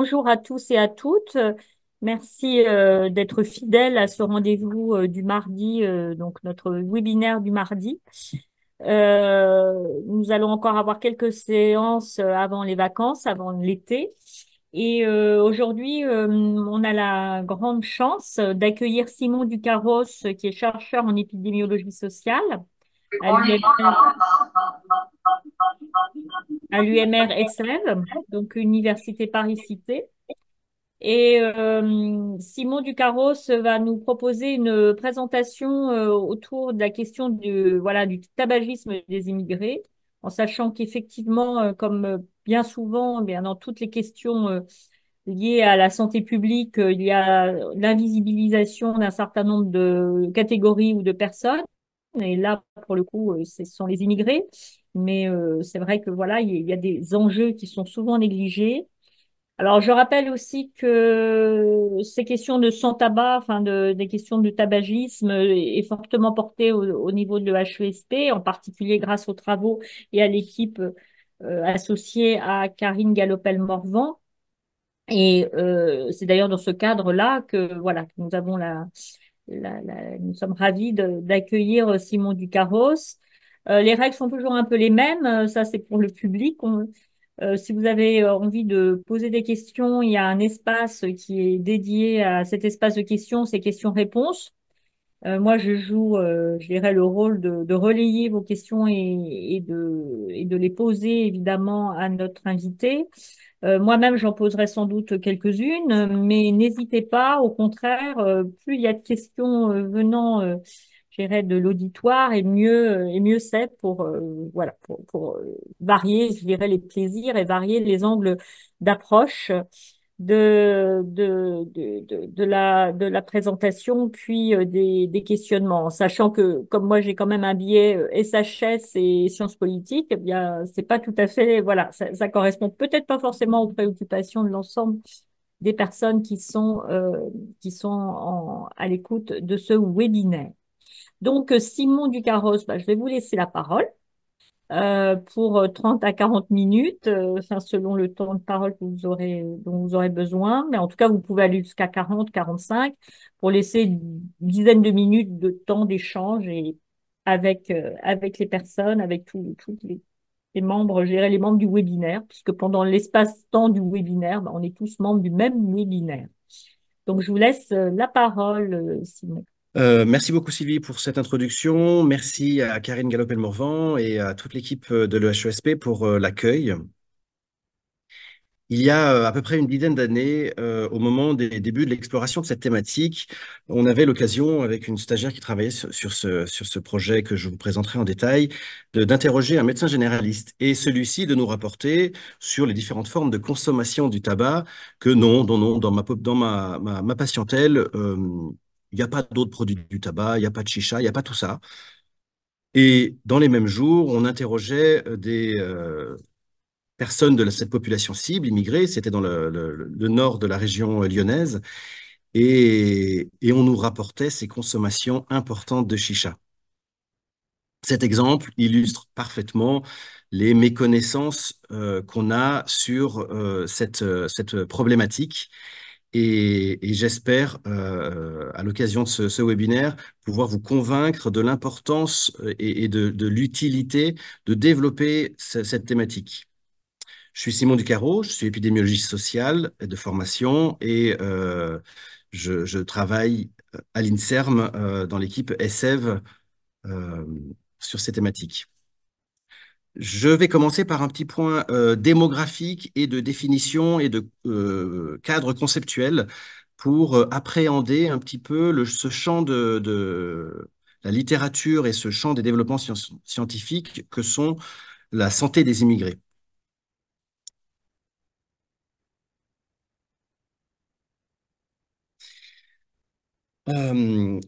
bonjour à tous et à toutes. Merci d'être fidèles à ce rendez-vous du mardi, donc notre webinaire du mardi. Nous allons encore avoir quelques séances avant les vacances, avant l'été. Et aujourd'hui, on a la grande chance d'accueillir Simon Ducarros, qui est chercheur en épidémiologie sociale à l'UMR Essèves, donc Université Paris-Cité. Et Simon Ducarros va nous proposer une présentation autour de la question du tabagisme des immigrés, en sachant qu'effectivement, comme bien souvent, bien dans toutes les questions liées à la santé publique, il y a l'invisibilisation d'un certain nombre de catégories ou de personnes. Et là, pour le coup, ce sont les immigrés. Mais c'est vrai que voilà, il y a des enjeux qui sont souvent négligés. Alors, je rappelle aussi que ces questions de sans-tabac, des questions de tabagisme est fortement portée au niveau de l'EHESP, en particulier grâce aux travaux et à l'équipe associée à Karine Galopel-Morvan. Et c'est d'ailleurs dans ce cadre-là que voilà, que nous avons nous sommes ravis d'accueillir Simon Ducarros. Les règles sont toujours un peu les mêmes. Ça, c'est pour le public. Si vous avez envie de poser des questions, il y a un espace qui est dédié à cet espace de questions, c'est questions-réponses. Moi, je joue, je dirais, le rôle de relayer vos questions et de les poser évidemment à notre invité. Moi-même, j'en poserai sans doute quelques-unes, mais n'hésitez pas, au contraire, plus il y a de questions venant, je dirais, de l'auditoire, et mieux c'est pour, voilà, pour varier, je dirais, les plaisirs et varier les angles d'approche de la présentation, puis des questionnements, sachant que comme moi j'ai quand même un biais SHS et sciences politiques, eh bien c'est pas tout à fait, voilà, ça correspond peut-être pas forcément aux préoccupations de l'ensemble des personnes qui sont à l'écoute de ce webinaire. Donc Simon Ducarros, bah, je vais vous laisser la parole pour 30 à 40 minutes, selon le temps de parole que dont vous aurez besoin. Mais en tout cas, vous pouvez aller jusqu'à 40, 45 pour laisser une dizaine de minutes de temps d'échange et avec les personnes, avec tous les membres, je dirais les membres du webinaire, puisque pendant l'espace-temps du webinaire, ben, on est tous membres du même webinaire. Donc, je vous laisse la parole, Simon. Merci beaucoup Sylvie pour cette introduction. Merci à Karine Galopel-Morvan et à toute l'équipe de l'EHESP pour l'accueil. Il y a à peu près une dizaine d'années, au moment des débuts de l'exploration de cette thématique, on avait l'occasion, avec une stagiaire qui travaillait sur ce projet que je vous présenterai en détail, d'interroger un médecin généraliste et celui-ci de nous rapporter sur les différentes formes de consommation du tabac que non, dans ma patientèle, il n'y a pas d'autres produits du tabac, il n'y a pas de chicha, il n'y a pas tout ça. Et dans les mêmes jours, on interrogeait des personnes de cette population cible, immigrée, c'était dans le nord de la région lyonnaise, et on nous rapportait ces consommations importantes de chicha. Cet exemple illustre parfaitement les méconnaissances qu'on a sur cette problématique. Et j'espère, à l'occasion de ce webinaire, pouvoir vous convaincre de l'importance et de l'utilité de développer cette thématique. Je suis Simon Ducarreau, je suis épidémiologiste social de formation et je travaille à l'INSERM dans l'équipe ESSEV euh, sur ces thématiques. Je vais commencer par un petit point démographique et de définition et de cadre conceptuel pour appréhender un petit peu ce champ de la littérature et ce champ des développements scientifiques que sont la santé des immigrés. Euh,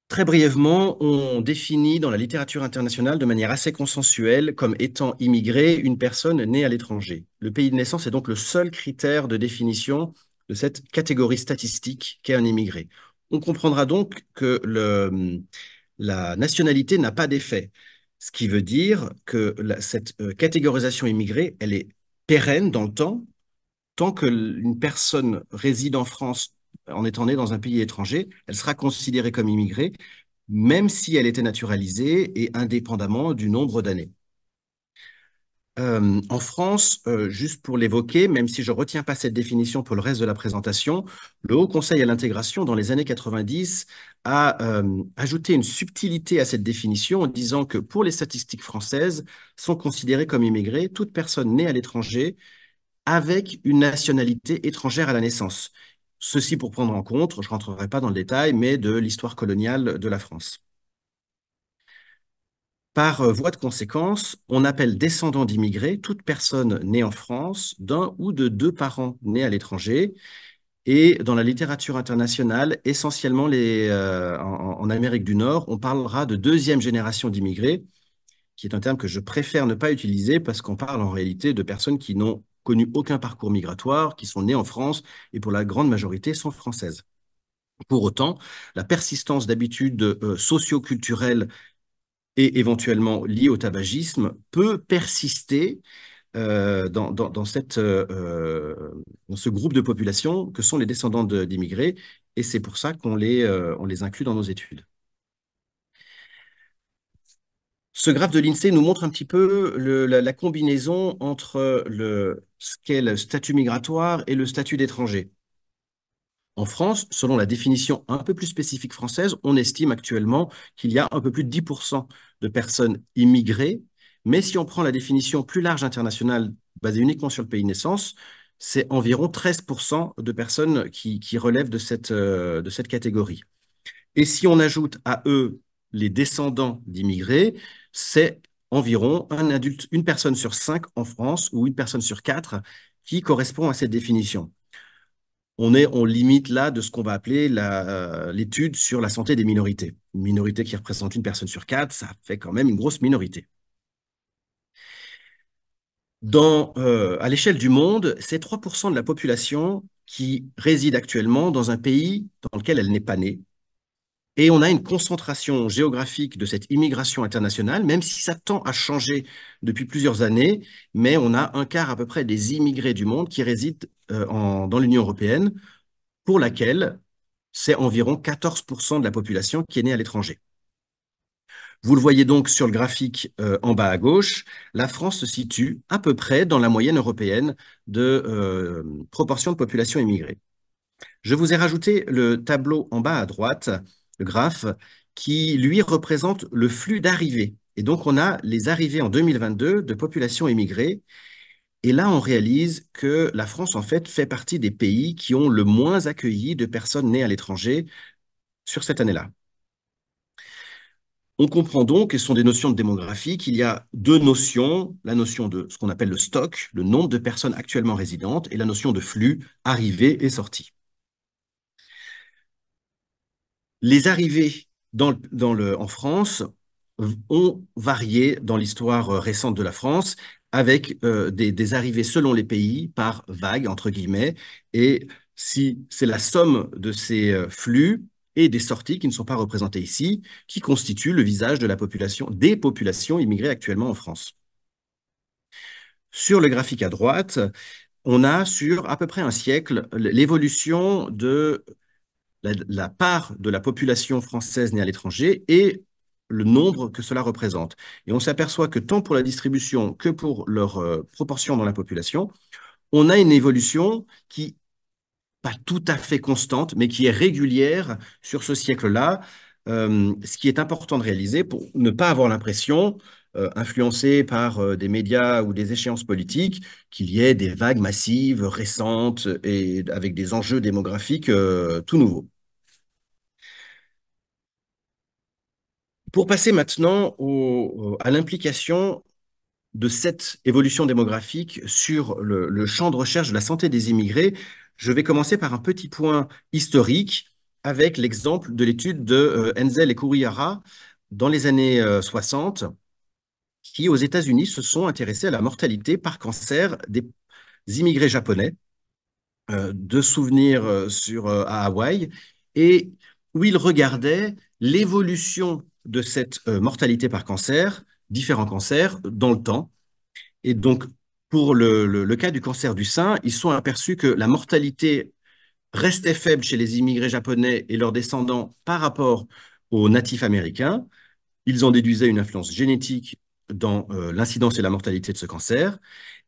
Très brièvement, on définit dans la littérature internationale de manière assez consensuelle comme étant immigré une personne née à l'étranger. Le pays de naissance est donc le seul critère de définition de cette catégorie statistique qu'est un immigré. On comprendra donc que la nationalité n'a pas d'effet, ce qui veut dire que cette catégorisation immigrée, elle est pérenne dans le temps tant qu'une personne réside en France en étant née dans un pays étranger, elle sera considérée comme immigrée, même si elle était naturalisée et indépendamment du nombre d'années. En France, juste pour l'évoquer, même si je ne retiens pas cette définition pour le reste de la présentation, le Haut Conseil à l'intégration, dans les années 90, a ajouté une subtilité à cette définition en disant que pour les statistiques françaises, sont considérées comme immigrées toute personne née à l'étranger avec une nationalité étrangère à la naissance. Ceci pour prendre en compte, je ne rentrerai pas dans le détail, mais de l'histoire coloniale de la France. Par voie de conséquence, on appelle descendant d'immigrés toute personne née en France d'un ou de deux parents nés à l'étranger. Et dans la littérature internationale, essentiellement en Amérique du Nord, on parlera de deuxième génération d'immigrés, qui est un terme que je préfère ne pas utiliser parce qu'on parle en réalité de personnes qui n'ont connu aucun parcours migratoire, qui sont nées en France et pour la grande majorité sont françaises. Pour autant, la persistance d'habitudes socio-culturelles et éventuellement liées au tabagisme peut persister dans ce groupe de population que sont les descendants d'immigrés, et c'est pour ça on les inclut dans nos études. Ce graphe de l'INSEE nous montre un petit peu la combinaison entre ce qu'est le statut migratoire et le statut d'étranger. En France, selon la définition un peu plus spécifique française, on estime actuellement qu'il y a un peu plus de 10% de personnes immigrées, mais si on prend la définition plus large internationale basée uniquement sur le pays de naissance, c'est environ 13% de personnes qui relèvent de cette catégorie. Et si on ajoute à eux les descendants d'immigrés, c'est environ un adulte, une personne sur 5 en France ou une personne sur 4 qui correspond à cette définition. On limite là de ce qu'on va appeler l'étude sur la santé des minorités. Une minorité qui représente une personne sur 4, ça fait quand même une grosse minorité. À l'échelle du monde, c'est 3% de la population qui réside actuellement dans un pays dans lequel elle n'est pas née. Et on a une concentration géographique de cette immigration internationale, même si ça tend à changer depuis plusieurs années, mais on a un quart à peu près des immigrés du monde qui résident dans l'Union européenne, pour laquelle c'est environ 14% de la population qui est née à l'étranger. Vous le voyez donc sur le graphique en bas à gauche, la France se situe à peu près dans la moyenne européenne de proportion de population immigrée. Je vous ai rajouté le tableau en bas à droite, le graphe, qui lui représente le flux d'arrivées. Et donc on a les arrivées en 2022 de population immigrée. Et là, on réalise que la France, en fait partie des pays qui ont le moins accueilli de personnes nées à l'étranger sur cette année-là. On comprend donc, et ce sont des notions de démographie, qu'il y a deux notions, la notion de ce qu'on appelle le stock, le nombre de personnes actuellement résidentes, et la notion de flux, arrivées et sorties. Les arrivées en France ont varié dans l'histoire récente de la France, avec des arrivées selon les pays par vague, entre guillemets, et si c'est la somme de ces flux et des sorties qui ne sont pas représentées ici, qui constituent le visage de la population, des populations immigrées actuellement en France. Sur le graphique à droite, on a sur à peu près un siècle l'évolution de la part de la population française née à l'étranger et le nombre que cela représente. Et on s'aperçoit que tant pour la distribution que pour leur proportion dans la population, on a une évolution qui pas tout à fait constante, mais qui est régulière sur ce siècle-là, ce qui est important de réaliser pour ne pas avoir l'impression, influencé par des médias ou des échéances politiques, qu'il y ait des vagues massives, récentes, et avec des enjeux démographiques tout nouveaux. Pour passer maintenant à l'implication de cette évolution démographique sur le champ de recherche de la santé des immigrés, je vais commencer par un petit point historique avec l'exemple de l'étude de Enzel et Kurihara dans les années 60, qui aux États-Unis se sont intéressés à la mortalité par cancer des immigrés japonais de souvenirs à Hawaï, et où ils regardaient l'évolution de cette mortalité par cancer, différents cancers, dans le temps. Et donc, Pour le cas du cancer du sein, ils sont aperçus que la mortalité restait faible chez les immigrés japonais et leurs descendants par rapport aux natifs américains. Ils en déduisaient une influence génétique dans l'incidence et la mortalité de ce cancer.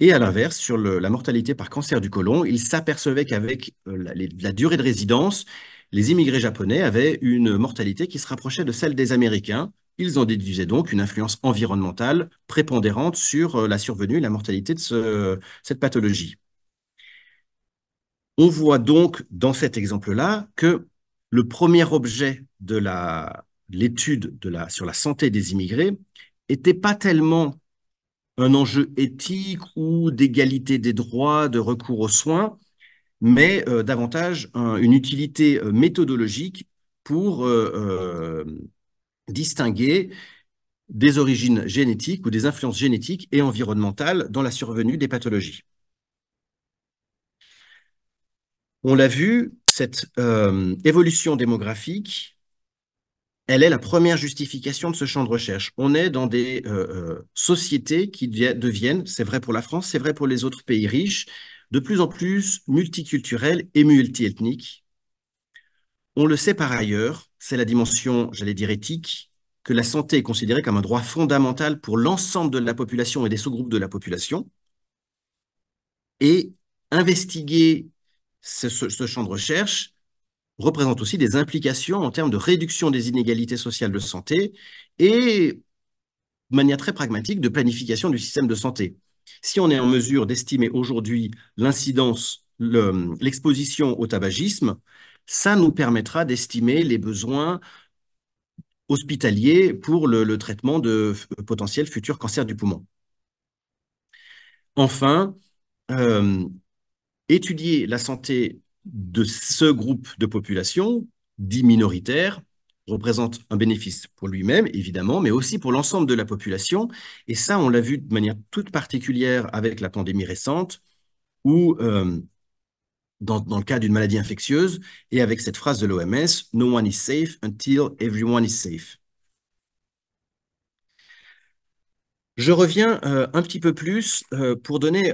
Et à l'inverse, sur la mortalité par cancer du côlon, ils s'apercevaient qu'avec la durée de résidence, les immigrés japonais avaient une mortalité qui se rapprochait de celle des Américains. Ils en déduisaient donc une influence environnementale prépondérante sur la survenue et la mortalité de cette pathologie. On voit donc dans cet exemple-là que le premier objet de l'étude sur la santé des immigrés n'était pas tellement un enjeu éthique ou d'égalité des droits, de recours aux soins, mais davantage une utilité méthodologique pour distinguer des origines génétiques ou des influences génétiques et environnementales dans la survenue des pathologies. On l'a vu, cette évolution démographique, elle est la première justification de ce champ de recherche. On est dans des sociétés qui deviennent, c'est vrai pour la France, c'est vrai pour les autres pays riches, de plus en plus multiculturelles et multiethniques. On le sait par ailleurs, c'est la dimension, j'allais dire éthique, que la santé est considérée comme un droit fondamental pour l'ensemble de la population et des sous-groupes de la population. Et investiguer ce champ de recherche représente aussi des implications en termes de réduction des inégalités sociales de santé et, de manière très pragmatique, de planification du système de santé. Si on est en mesure d'estimer aujourd'hui l'incidence, l'exposition au tabagisme, ça nous permettra d'estimer les besoins hospitaliers pour le traitement de potentiels futurs cancers du poumon. Enfin, euh, étudier la santé de ce groupe de population, dit minoritaire, représente un bénéfice pour lui-même, évidemment, mais aussi pour l'ensemble de la population. Et ça, on l'a vu de manière toute particulière avec la pandémie récente, où, dans le cas d'une maladie infectieuse, et avec cette phrase de l'OMS, No one is safe until everyone is safe. Je reviens un petit peu plus pour donner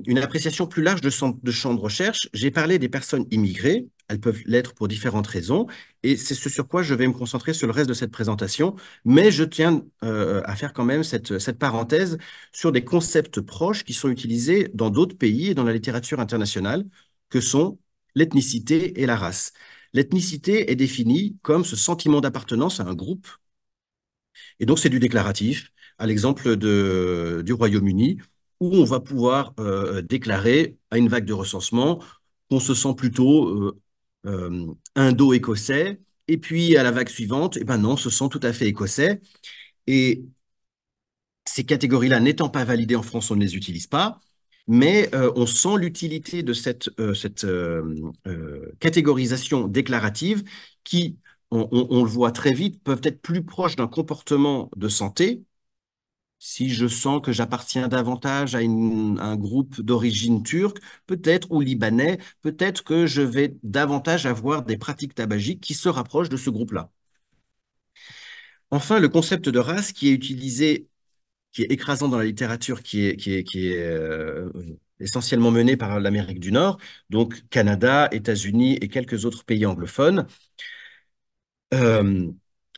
une appréciation plus large de champ de recherche. J'ai parlé des personnes immigrées, elles peuvent l'être pour différentes raisons, et c'est ce sur quoi je vais me concentrer sur le reste de cette présentation, mais je tiens à faire quand même cette parenthèse sur des concepts proches qui sont utilisés dans d'autres pays et dans la littérature internationale, que sont l'ethnicité et la race. L'ethnicité est définie comme ce sentiment d'appartenance à un groupe, et donc c'est du déclaratif à l'exemple du Royaume-Uni, où on va pouvoir déclarer à une vague de recensement qu'on se sent plutôt indo-écossais, et puis à la vague suivante, eh ben non, on se sent tout à fait écossais. Et ces catégories-là n'étant pas validées en France, on ne les utilise pas, mais on sent l'utilité de cette catégorisation déclarative qui, on le voit très vite, peuvent être plus proches d'un comportement de santé. Si je sens que j'appartiens davantage à un groupe d'origine turque, peut-être, ou libanais, peut-être que je vais davantage avoir des pratiques tabagiques qui se rapprochent de ce groupe-là. Enfin, le concept de race qui est utilisé, qui est écrasant dans la littérature, qui est essentiellement mené par l'Amérique du Nord, donc Canada, États-Unis et quelques autres pays anglophones, euh,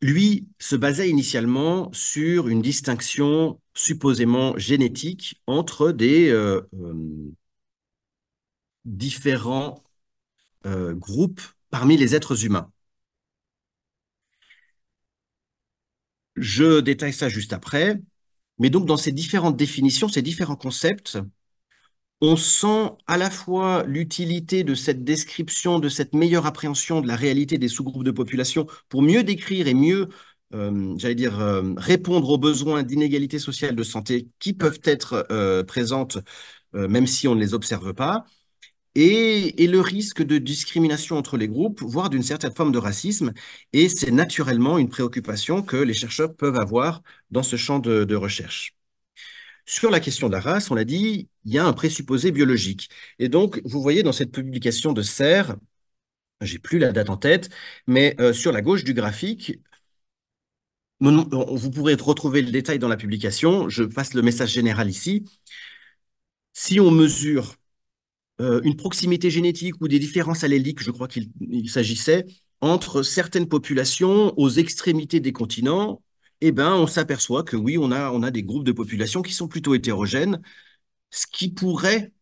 lui se basait initialement sur une distinction supposément génétique entre des différents groupes parmi les êtres humains. Je détaille ça juste après, mais donc dans ces différentes définitions, ces différents concepts, on sent à la fois l'utilité de cette description, de cette meilleure appréhension de la réalité des sous-groupes de population pour mieux décrire et mieux, j'allais dire, répondre aux besoins d'inégalité sociale de santé qui peuvent être présentes même si on ne les observe pas, et le risque de discrimination entre les groupes, voire d'une certaine forme de racisme. Et c'est naturellement une préoccupation que les chercheurs peuvent avoir dans ce champ de recherche. Sur la question de la race, on l'a dit, il y a un présupposé biologique. Et donc, vous voyez dans cette publication de Serre, j'ai plus la date en tête, mais sur la gauche du graphique, vous pourrez retrouver le détail dans la publication. Je passe le message général ici. Si on mesure une proximité génétique ou des différences alléliques, je crois qu'il s'agissait, entre certaines populations aux extrémités des continents, eh ben, on s'aperçoit que oui, on a des groupes de populations qui sont plutôt hétérogènes, ce qui pourrait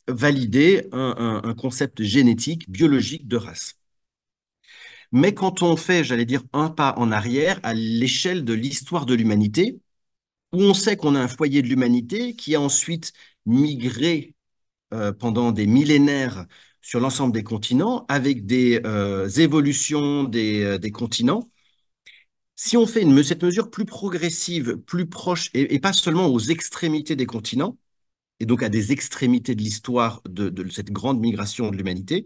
valider un concept génétique, biologique de race. Mais quand on fait, j'allais dire, un pas en arrière à l'échelle de l'histoire de l'humanité, où on sait qu'on a un foyer de l'humanité qui a ensuite migré pendant des millénaires sur l'ensemble des continents, avec des évolutions des continents. Si on fait cette mesure plus progressive, plus proche, et pas seulement aux extrémités des continents, et donc à des extrémités de l'histoire de cette grande migration de l'humanité,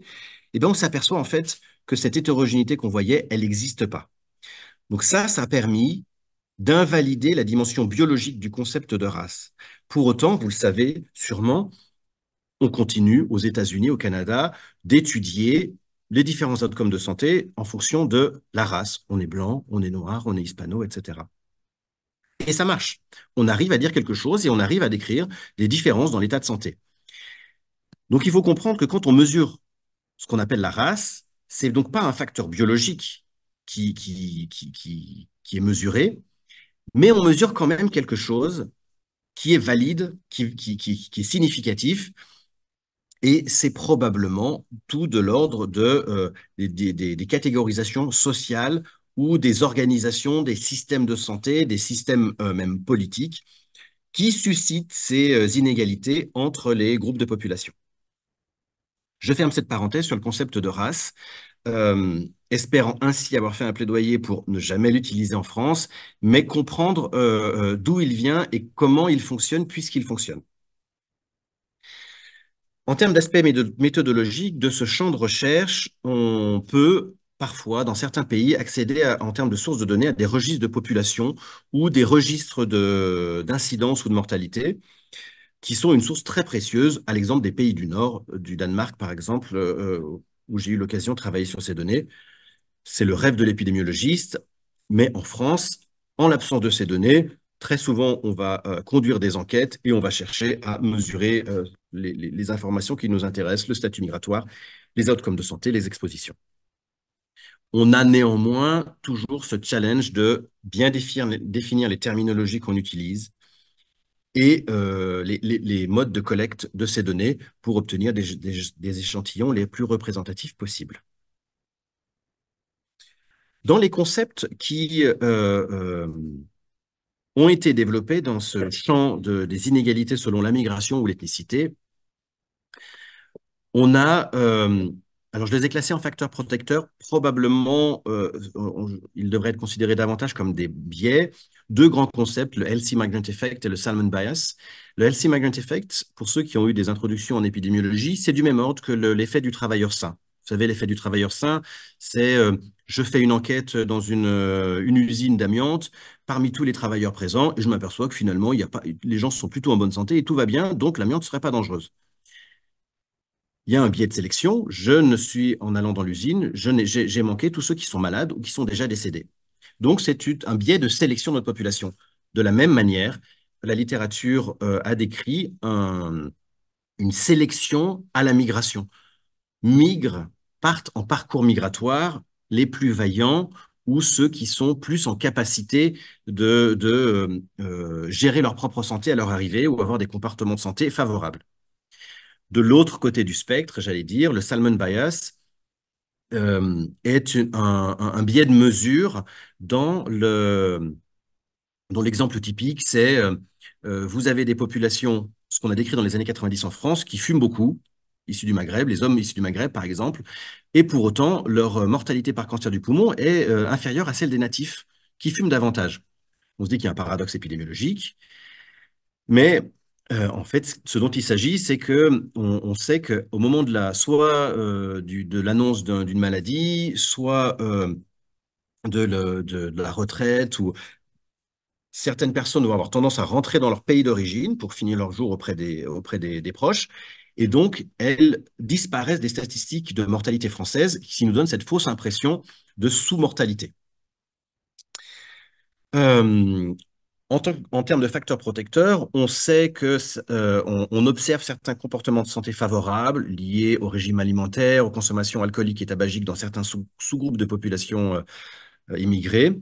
eh bien on s'aperçoit en fait que cette hétérogénéité qu'on voyait, elle n'existe pas. Donc ça a permis d'invalider la dimension biologique du concept de race. Pour autant, vous le savez sûrement, on continue aux États-Unis, au Canada, d'étudier les différents outcomes de santé en fonction de la race. On est blanc, on est noir, on est hispano, etc. Et ça marche. On arrive à dire quelque chose et on arrive à décrire des différences dans l'état de santé. Donc il faut comprendre que quand on mesure ce qu'on appelle la race, c'est donc pas un facteur biologique qui est mesuré, mais on mesure quand même quelque chose qui est valide, qui est significatif. Et c'est probablement tout de l'ordre des catégorisations sociales ou des organisations, des systèmes de santé, des systèmes même politiques qui suscitent ces inégalités entre les groupes de population. Je ferme cette parenthèse sur le concept de race, espérant ainsi avoir fait un plaidoyer pour ne jamais l'utiliser en France, mais comprendre d'où il vient et comment il fonctionne puisqu'il fonctionne. En termes d'aspect méthodologique de ce champ de recherche, on peut parfois, dans certains pays, accéder en termes de sources de données à des registres de population ou des registres d'incidence ou de mortalité, qui sont une source très précieuse, à l'exemple des pays du Nord, du Danemark par exemple, où j'ai eu l'occasion de travailler sur ces données. C'est le rêve de l'épidémiologiste, mais en France, en l'absence de ces données, très souvent, on va conduire des enquêtes et on va chercher à mesurer les informations qui nous intéressent, le statut migratoire, les outcomes de santé, les expositions. On a néanmoins toujours ce challenge de bien définir les terminologies qu'on utilise et les modes de collecte de ces données pour obtenir des échantillons les plus représentatifs possibles. Dans les concepts qui ont été développés dans ce champ des inégalités selon la migration ou l'ethnicité, on a, alors je les ai classés en facteurs protecteurs, probablement ils devraient être considérés davantage comme des biais. Deux grands concepts, le Healthy Migrant Effect et le Salmon Bias. Le Healthy Migrant Effect, pour ceux qui ont eu des introductions en épidémiologie, c'est du même ordre que l'effet du travailleur sain. Vous savez, l'effet du travailleur sain, c'est je fais une enquête dans une usine d'amiante parmi tous les travailleurs présents et je m'aperçois que finalement, il y a pas, les gens sont plutôt en bonne santé et tout va bien, donc l'amiante ne serait pas dangereuse. Il y a un biais de sélection. Je ne suis, en allant dans l'usine, j'ai manqué tous ceux qui sont malades ou qui sont déjà décédés. Donc, c'est un biais de sélection de notre population. De la même manière, la littérature a décrit une sélection à la migration. Migrent, partent en parcours migratoire les plus vaillants ou ceux qui sont plus en capacité de gérer leur propre santé à leur arrivée ou avoir des comportements de santé favorables. De l'autre côté du spectre, j'allais dire, le Salmon Bias est un biais de mesure dans dont l'exemple typique, c'est vous avez des populations, ce qu'on a décrit dans les années 90 en France, qui fument beaucoup, issus du Maghreb, les hommes issus du Maghreb par exemple, et pour autant, leur mortalité par cancer du poumon est inférieure à celle des natifs qui fument davantage. On se dit qu'il y a un paradoxe épidémiologique, mais en fait, ce dont il s'agit, c'est que on sait qu'au moment soit de l'annonce d'une maladie, soit de la retraite, ou certaines personnes vont avoir tendance à rentrer dans leur pays d'origine pour finir leur jour auprès des proches, et donc elles disparaissent des statistiques de mortalité française, qui nous donnent cette fausse impression de sous-mortalité. En termes de facteurs protecteurs, on sait que on observe certains comportements de santé favorables liés au régime alimentaire, aux consommations alcooliques et tabagiques dans certains sous-groupes de population immigrée.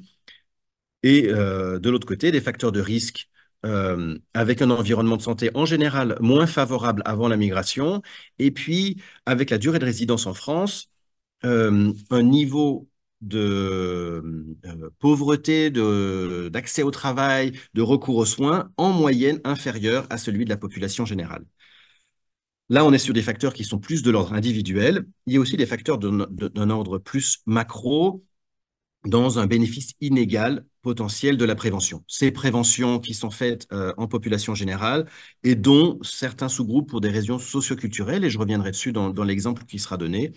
Et de l'autre côté, des facteurs de risque avec un environnement de santé en général moins favorable avant la migration. Et puis, avec la durée de résidence en France, un niveau de pauvreté, d'accès au travail, de recours aux soins en moyenne inférieur à celui de la population générale. Là, on est sur des facteurs qui sont plus de l'ordre individuel. Il y a aussi des facteurs d'un ordre plus macro dans un bénéfice inégal potentiel de la prévention. Ces préventions qui sont faites en population générale et dont certains sous-groupes pour des raisons socioculturelles, et je reviendrai dessus dans l'exemple qui sera donné,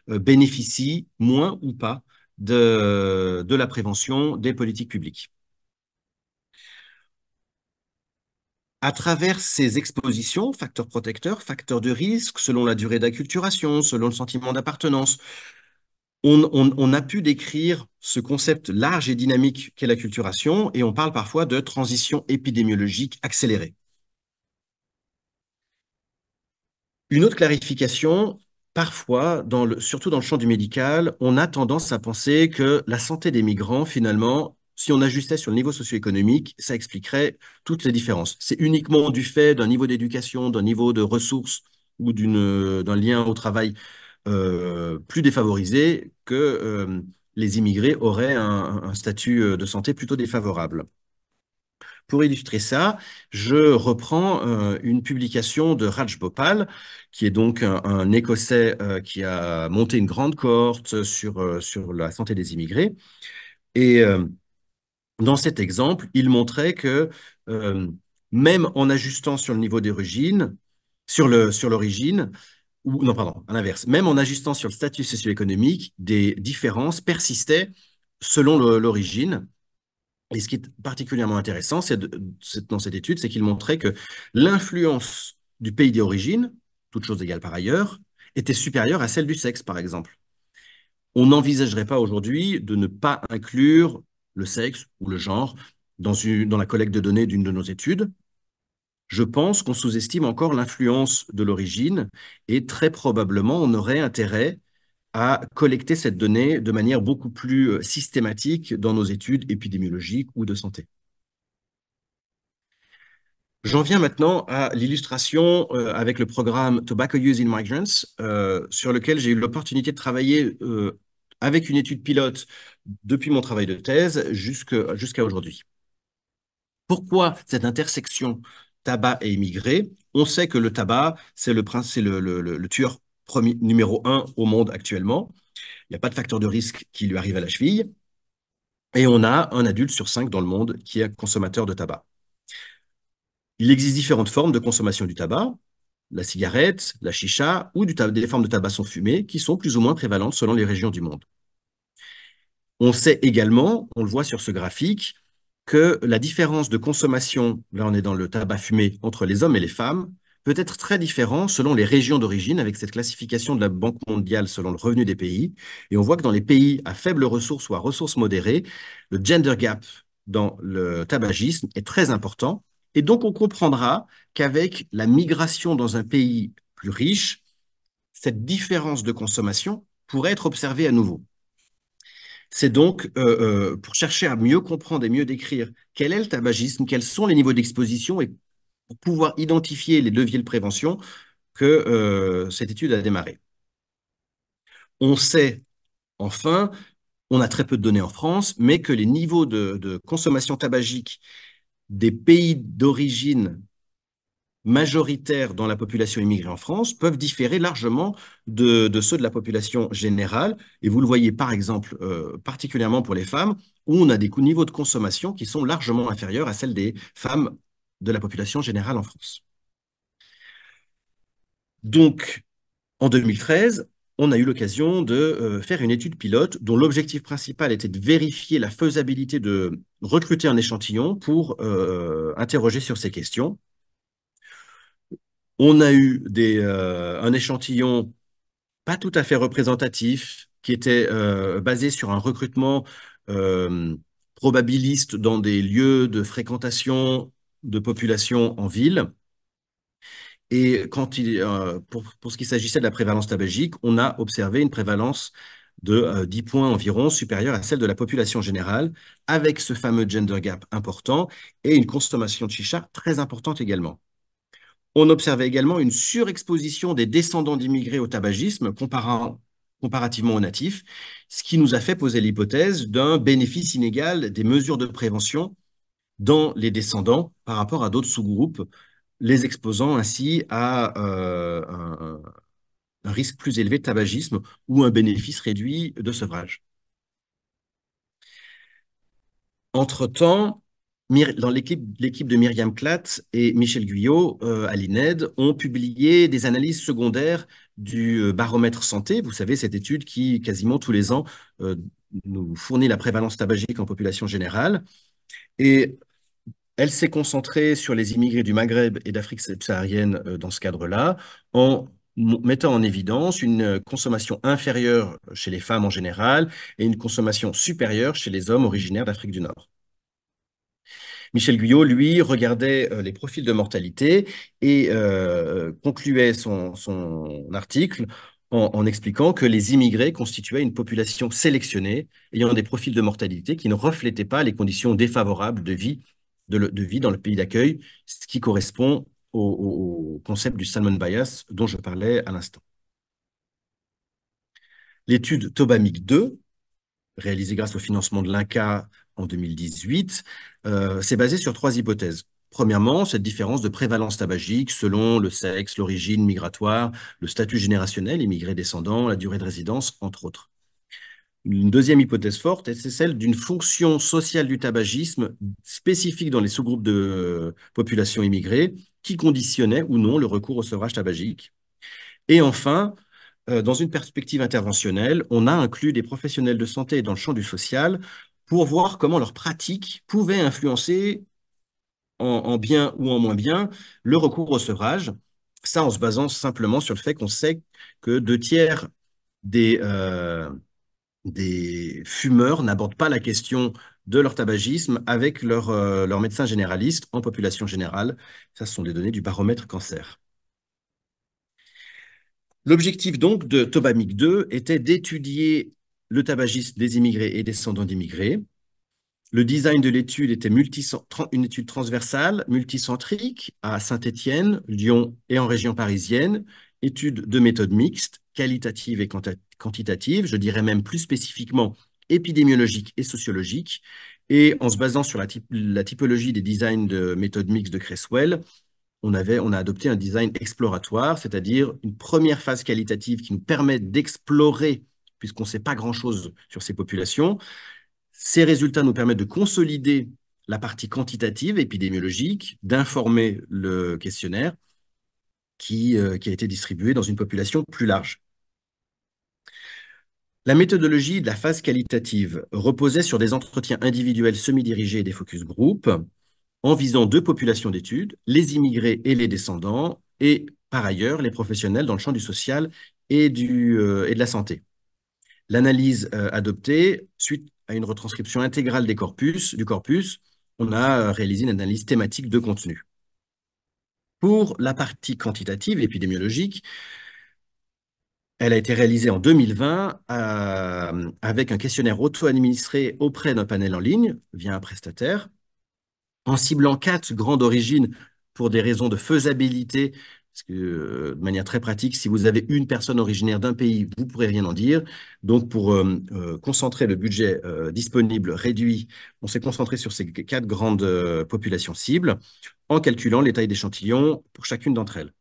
bénéficient moins ou pas de la prévention des politiques publiques. À travers ces expositions, facteurs protecteurs, facteurs de risque, selon la durée d'acculturation, selon le sentiment d'appartenance, on a pu décrire ce concept large et dynamique qu'est l'acculturation, et on parle parfois de transition épidémiologique accélérée. Une autre clarification, parfois, surtout dans le champ du médical, on a tendance à penser que la santé des migrants, finalement, si on ajustait sur le niveau socio-économique, ça expliquerait toutes les différences. C'est uniquement du fait d'un niveau d'éducation, d'un niveau de ressources ou d'un lien au travail plus défavorisé que les immigrés auraient un statut de santé plutôt défavorable. Pour illustrer ça, je reprends une publication de Raj Bhopal, qui est donc un Écossais qui a monté une grande cohorte sur la santé des immigrés. Et dans cet exemple, il montrait que euh, même en ajustant sur le niveau d'origine, sur l'origine, ou non, pardon, à l'inverse, même en ajustant sur le statut socio-économique, des différences persistaient selon l'origine. Et ce qui est particulièrement intéressant dans cette étude, c'est qu'il montrait que l'influence du pays d'origine, toutes choses égales par ailleurs, était supérieure à celle du sexe, par exemple. On n'envisagerait pas aujourd'hui de ne pas inclure le sexe ou le genre dans la collecte de données d'une de nos études. Je pense qu'on sous-estime encore l'influence de l'origine et très probablement on aurait intérêt à collecter cette donnée de manière beaucoup plus systématique dans nos études épidémiologiques ou de santé. J'en viens maintenant à l'illustration avec le programme Tobacco Use in Migrants, sur lequel j'ai eu l'opportunité de travailler avec une étude pilote depuis mon travail de thèse jusqu'à aujourd'hui. Pourquoi cette intersection tabac et immigré? On sait que le tabac, c'est le tueur numéro un au monde actuellement. Il n'y a pas de facteur de risque qui lui arrive à la cheville. Et on a un adulte sur 5 dans le monde qui est consommateur de tabac. Il existe différentes formes de consommation du tabac, la cigarette, la chicha ou des formes de tabac sans fumée qui sont plus ou moins prévalentes selon les régions du monde. On sait également, on le voit sur ce graphique, que la différence de consommation, là on est dans le tabac fumé, entre les hommes et les femmes, peut être très différent selon les régions d'origine, avec cette classification de la Banque mondiale selon le revenu des pays. Et on voit que dans les pays à faibles ressources ou à ressources modérées, le gender gap dans le tabagisme est très important. Et donc on comprendra qu'avec la migration dans un pays plus riche, cette différence de consommation pourrait être observée à nouveau. C'est donc pour chercher à mieux comprendre et mieux décrire quel est le tabagisme, quels sont les niveaux d'exposition et pour pouvoir identifier les leviers de prévention que cette étude a démarré. On sait, enfin, on a très peu de données en France, mais que les niveaux de consommation tabagique des pays d'origine majoritaires dans la population immigrée en France peuvent différer largement de ceux de la population générale. Et vous le voyez par exemple, particulièrement pour les femmes, où on a des niveaux de consommation qui sont largement inférieurs à celles des femmes de la population générale en France. Donc, en 2013, on a eu l'occasion de faire une étude pilote dont l'objectif principal était de vérifier la faisabilité de recruter un échantillon pour interroger sur ces questions. On a eu un échantillon pas tout à fait représentatif qui était basé sur un recrutement probabiliste dans des lieux de fréquentation de population en ville. Et pour ce qui s'agissait de la prévalence tabagique, on a observé une prévalence de 10 points environ supérieure à celle de la population générale, avec ce fameux gender gap important et une consommation de chicha très importante également. On observait également une surexposition des descendants d'immigrés au tabagisme comparativement aux natifs, ce qui nous a fait poser l'hypothèse d'un bénéfice inégal des mesures de prévention dans les descendants par rapport à d'autres sous-groupes, les exposant ainsi à un risque plus élevé de tabagisme ou un bénéfice réduit de sevrage. Entre-temps, dans l'équipe de Myriam Klatt et Michel Guyot à l'INED ont publié des analyses secondaires du baromètre santé. Vous savez, cette étude qui, quasiment tous les ans, nous fournit la prévalence tabagique en population générale. Et elle s'est concentrée sur les immigrés du Maghreb et d'Afrique subsaharienne dans ce cadre-là, en mettant en évidence une consommation inférieure chez les femmes en général et une consommation supérieure chez les hommes originaires d'Afrique du Nord. Michel Guyot, lui, regardait les profils de mortalité et concluait son article en expliquant que les immigrés constituaient une population sélectionnée ayant des profils de mortalité qui ne reflétaient pas les conditions défavorables de vie dans le pays d'accueil, ce qui correspond au concept du Salmon bias dont je parlais à l'instant. L'étude Tobamic 2, réalisée grâce au financement de l'INCa en 2018, s'est basée sur 3 hypothèses. Premièrement, cette différence de prévalence tabagique selon le sexe, l'origine migratoire, le statut générationnel, immigré descendant, la durée de résidence, entre autres. Une deuxième hypothèse forte, c'est celle d'une fonction sociale du tabagisme spécifique dans les sous-groupes de population immigrée qui conditionnait ou non le recours au sevrage tabagique. Et enfin, dans une perspective interventionnelle, on a inclus des professionnels de santé dans le champ du social pour voir comment leurs pratiques pouvaient influencer en bien ou en moins bien le recours au sevrage. Ça, en se basant simplement sur le fait qu'on sait que 2 tiers des fumeurs n'abordent pas la question de leur tabagisme avec leur médecin généraliste en population générale. Ça, ce sont des données du baromètre cancer. L'objectif donc de Tobamic 2 était d'étudier le tabagisme des immigrés et descendants d'immigrés. Le design de l'étude était une étude transversale, multicentrique, à Saint-Étienne, Lyon et en région parisienne, étude de méthode mixte, qualitative et quantitative, je dirais même plus spécifiquement épidémiologique et sociologique, et en se basant sur la typologie des designs de méthode mixte de Creswell, on a adopté un design exploratoire, c'est-à-dire une première phase qualitative qui nous permet d'explorer, puisqu'on ne sait pas grand-chose sur ces populations. Ces résultats nous permettent de consolider la partie quantitative épidémiologique, d'informer le questionnaire qui a été distribué dans une population plus large. La méthodologie de la phase qualitative reposait sur des entretiens individuels semi-dirigés et des focus group, en visant 2 populations d'études, les immigrés et les descendants, et par ailleurs les professionnels dans le champ du social et de la santé. L'analyse adoptée, suite à une retranscription intégrale du corpus, on a réalisé une analyse thématique de contenu. Pour la partie quantitative, épidémiologique, elle a été réalisée en 2020 avec un questionnaire auto-administré auprès d'un panel en ligne via un prestataire, en ciblant 4 grandes origines pour des raisons de faisabilité, parce que de manière très pratique, si vous avez une personne originaire d'un pays, vous ne pourrez rien en dire. Donc, pour concentrer le budget disponible réduit, on s'est concentré sur ces 4 grandes populations cibles, en calculant les tailles d'échantillons pour chacune d'entre elles.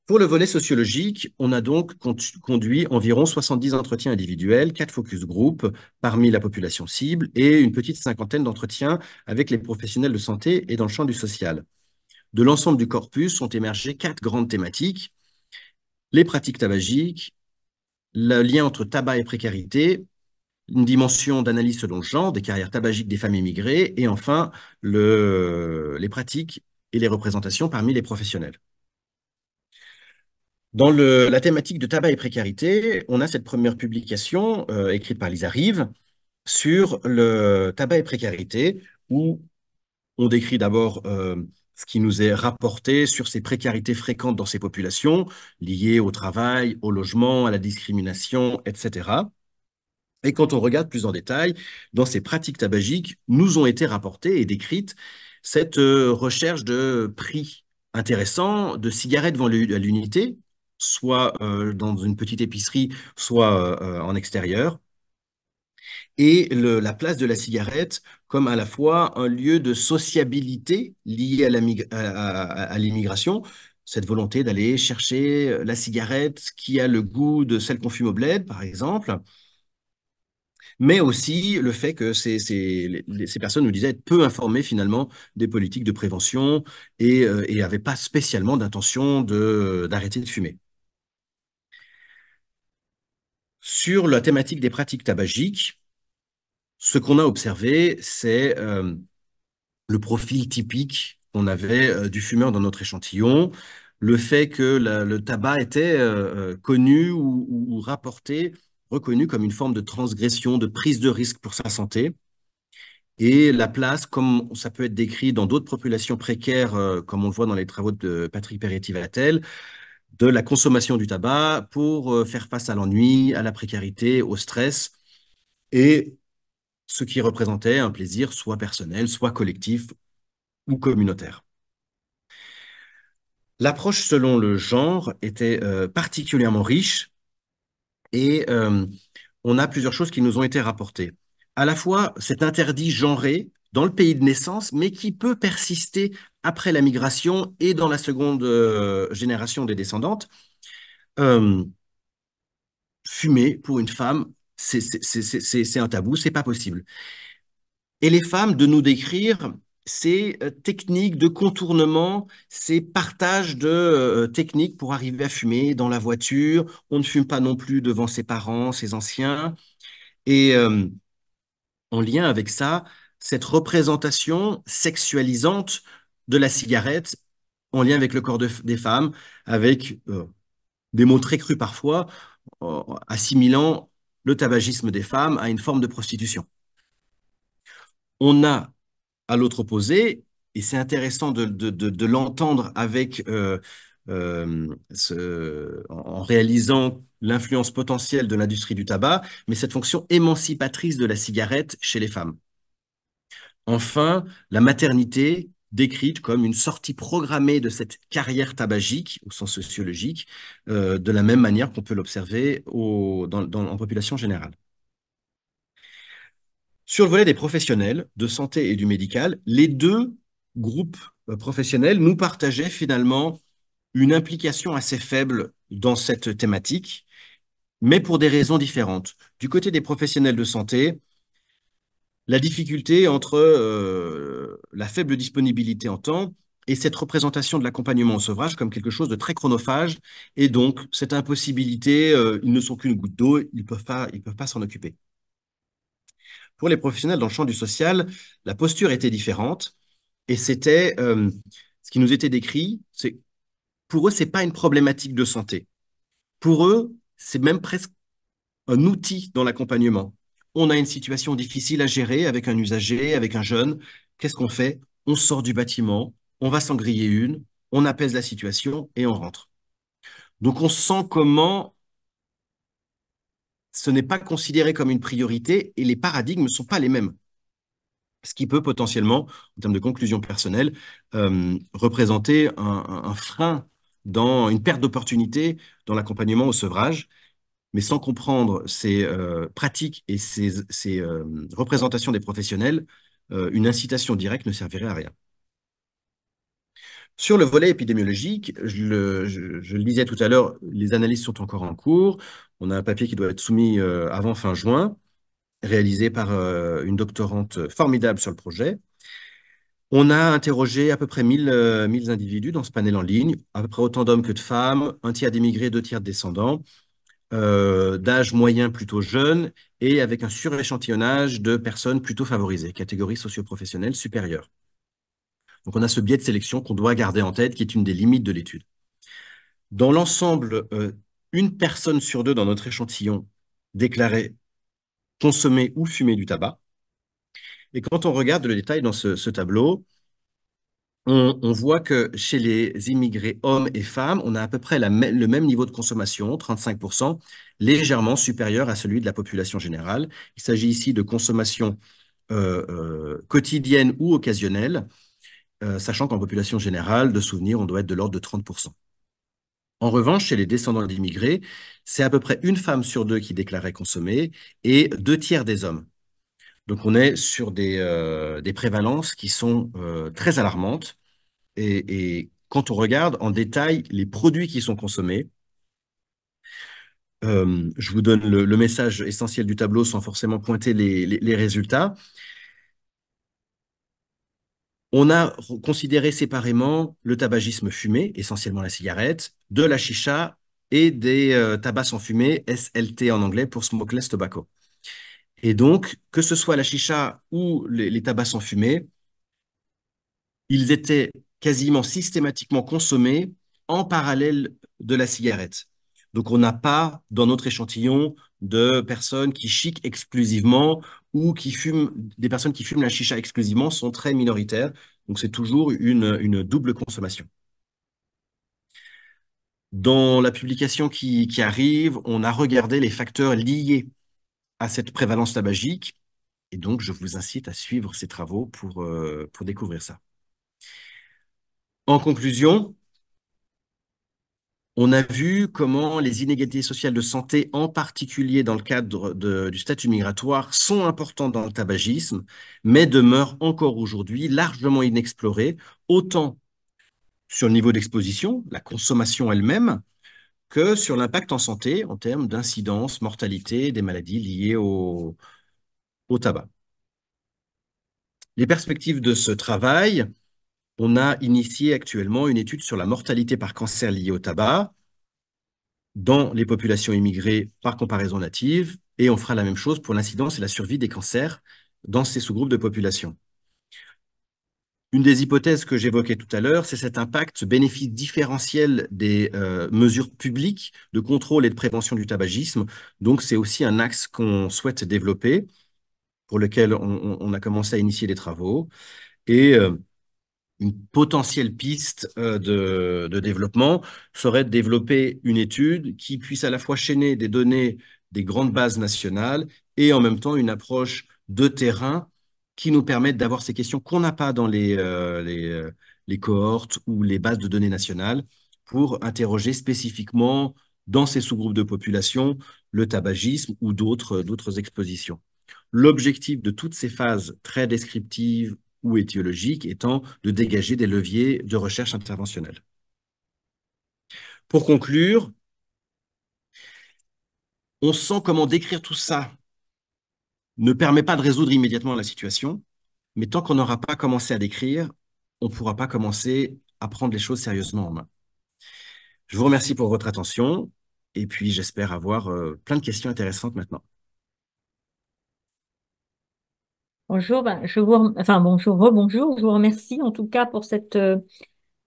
Pour le volet sociologique, on a donc conduit environ 70 entretiens individuels, 4 focus group parmi la population cible et une petite cinquantaine d'entretiens avec les professionnels de santé et dans le champ du social. De l'ensemble du corpus sont émergées 4 grandes thématiques: les pratiques tabagiques, le lien entre tabac et précarité, une dimension d'analyse selon le genre, des carrières tabagiques des femmes immigrées, et enfin les pratiques et les représentations parmi les professionnels. Dans la thématique de tabac et précarité, on a cette première publication écrite par Lisa Rive sur le tabac et précarité, où on décrit d'abord ce qui nous est rapporté sur ces précarités fréquentes dans ces populations, liées au travail, au logement, à la discrimination, etc. Et quand on regarde plus en détail, dans ces pratiques tabagiques, nous ont été rapportées et décrites cette recherche de prix intéressant de cigarettes à l'unité, soit dans une petite épicerie, soit en extérieur, et la place de la cigarette comme à la fois un lieu de sociabilité lié à l'immigration, cette volonté d'aller chercher la cigarette qui a le goût de celle qu'on fume au bled, par exemple, mais aussi le fait que ces personnes nous disaient être peu informées finalement des politiques de prévention et n'avaient pas spécialement d'intention d'arrêter de fumer. Sur la thématique des pratiques tabagiques, ce qu'on a observé, c'est le profil typique qu'on avait du fumeur dans notre échantillon, le fait que le tabac était connu ou rapporté, reconnu comme une forme de transgression, de prise de risque pour sa santé, et la place, comme ça peut être décrit dans d'autres populations précaires, comme on le voit dans les travaux de Patrick Peretti-Vatel, de la consommation du tabac pour faire face à l'ennui, à la précarité, au stress, et ce qui représentait un plaisir soit personnel, soit collectif ou communautaire. L'approche selon le genre était particulièrement riche et on a plusieurs choses qui nous ont été rapportées. À la fois cet interdit genré dans le pays de naissance, mais qui peut persister après la migration et dans la seconde génération des descendantes. Euh, Fumer pour une femme, c'est un tabou, c'est pas possible. Et les femmes, de nous décrire ces techniques de contournement, ces partages de techniques pour arriver à fumer dans la voiture. On ne fume pas non plus devant ses parents, ses anciens. Et en lien avec ça, cette représentation sexualisante de la cigarette en lien avec le corps des femmes, avec des mots très crus parfois, assimilant le tabagisme des femmes à une forme de prostitution. On a à l'autre opposé, et c'est intéressant de l'entendre avec en réalisant l'influence potentielle de l'industrie du tabac, mais cette fonction émancipatrice de la cigarette chez les femmes. Enfin, la maternité décrite comme une sortie programmée de cette carrière tabagique au sens sociologique, de la même manière qu'on peut l'observer en population générale. Sur le volet des professionnels de santé et du médical, les deux groupes professionnels nous partageaient finalement une implication assez faible dans cette thématique, mais pour des raisons différentes. Du côté des professionnels de santé, la difficulté entre la faible disponibilité en temps et cette représentation de l'accompagnement au sevrage comme quelque chose de très chronophage, et donc cette impossibilité, ils ne sont qu'une goutte d'eau, ils peuvent pas s'en occuper. Pour les professionnels dans le champ du social, la posture était différente et c'était ce qui nous était décrit, c'est pour eux, c'est pas une problématique de santé. Pour eux, c'est même presque un outil dans l'accompagnement. On a une situation difficile à gérer avec un usager, avec un jeune. Qu'est-ce qu'on fait? On sort du bâtiment, on va s'en griller une, on apaise la situation et on rentre. Donc on sent comment ce n'est pas considéré comme une priorité et les paradigmes ne sont pas les mêmes. Ce qui peut potentiellement, en termes de conclusion personnelle, représenter un frein dans une perte d'opportunité dans l'accompagnement au sevrage, mais sans comprendre ces pratiques et ces représentations des professionnels, une incitation directe ne servirait à rien. Sur le volet épidémiologique, je le disais tout à l'heure, les analyses sont encore en cours. On a un papier qui doit être soumis avant fin juin, réalisé par une doctorante formidable sur le projet. On a interrogé à peu près 1000 individus dans ce panel en ligne, à peu près autant d'hommes que de femmes, un tiers d'immigrés, deux tiers de descendants, d'âge moyen plutôt jeune et avec un suréchantillonnage de personnes plutôt favorisées, catégorie socio-professionnelle supérieure. Donc on a ce biais de sélection qu'on doit garder en tête, qui est une des limites de l'étude. Dans l'ensemble, une personne sur deux dans notre échantillon déclarait consommer ou fumer du tabac. Et quand on regarde le détail dans ce tableau, on voit que chez les immigrés hommes et femmes, on a à peu près le même niveau de consommation, 35%, légèrement supérieur à celui de la population générale. Il s'agit ici de consommation quotidienne ou occasionnelle, sachant qu'en population générale, de souvenirs, on doit être de l'ordre de 30%. En revanche, chez les descendants d'immigrés, c'est à peu près une femme sur deux qui déclarait consommer et 2 tiers des hommes. Donc on est sur des prévalences qui sont très alarmantes. Et quand on regarde en détail les produits qui sont consommés, je vous donne le message essentiel du tableau sans forcément pointer les résultats. On a considéré séparément le tabagisme fumé, essentiellement la cigarette, de la chicha et des tabacs sans fumée, SLT en anglais pour smokeless tobacco. Et donc, que ce soit la chicha ou les tabacs sans fumée, ils étaient quasiment systématiquement consommés en parallèle de la cigarette. Donc, on n'a pas dans notre échantillon de personnes qui chiquent exclusivement ou qui fument, des personnes qui fument la chicha exclusivement sont très minoritaires. Donc, c'est toujours une double consommation. Dans la publication qui arrive, on a regardé les facteurs liés à cette prévalence tabagique. Et donc, je vous incite à suivre ces travaux pour découvrir ça. En conclusion, on a vu comment les inégalités sociales de santé, en particulier dans le cadre du statut migratoire, sont importantes dans le tabagisme, mais demeurent encore aujourd'hui largement inexplorées, autant sur le niveau d'exposition, la consommation elle-même, que sur l'impact en santé en termes d'incidence, mortalité des maladies liées au tabac. Les perspectives de ce travail, on a initié actuellement une étude sur la mortalité par cancer liée au tabac dans les populations immigrées par comparaison native, et on fera la même chose pour l'incidence et la survie des cancers dans ces sous-groupes de population. Une des hypothèses que j'évoquais tout à l'heure, c'est cet impact, ce bénéfice différentiel des mesures publiques de contrôle et de prévention du tabagisme. Donc, c'est aussi un axe qu'on souhaite développer, pour lequel on a commencé à initier des travaux. Et une potentielle piste de développement serait de développer une étude qui puisse à la fois chaîner des données des grandes bases nationales et en même temps une approche de terrain qui nous permette d'avoir ces questions qu'on n'a pas dans les cohortes ou les bases de données nationales pour interroger spécifiquement dans ces sous-groupes de population le tabagisme ou d'autres expositions. L'objectif de toutes ces phases très descriptives ou étiologiques étant de dégager des leviers de recherche interventionnelle. Pour conclure, on sent comment décrire tout ça ne permet pas de résoudre immédiatement la situation, mais tant qu'on n'aura pas commencé à décrire, on ne pourra pas commencer à prendre les choses sérieusement en main. Je vous remercie pour votre attention et puis j'espère avoir plein de questions intéressantes maintenant. Bonjour, bonjour, rebonjour. Je vous remercie en tout cas pour cette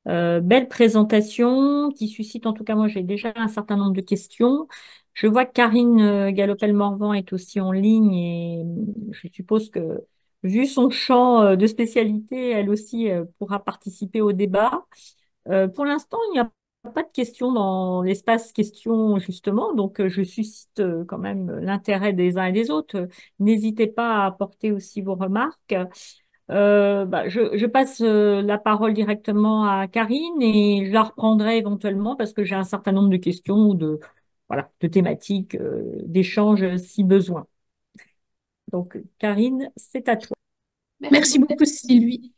belle présentation qui suscite, en tout cas, moi j'ai déjà un certain nombre de questions. Je vois que Karine Galopel-Morvan est aussi en ligne et je suppose que, vu son champ de spécialité, elle aussi pourra participer au débat. Pour l'instant, il n'y a pas de questions dans l'espace questions, justement, donc je suscite quand même l'intérêt des uns et des autres. N'hésitez pas à apporter aussi vos remarques. Je passe la parole directement à Karine et je la reprendrai éventuellement parce que j'ai un certain nombre de questions ou voilà, de thématiques d'échange si besoin. Donc, Karine, c'est à toi. Merci beaucoup, Sylvie.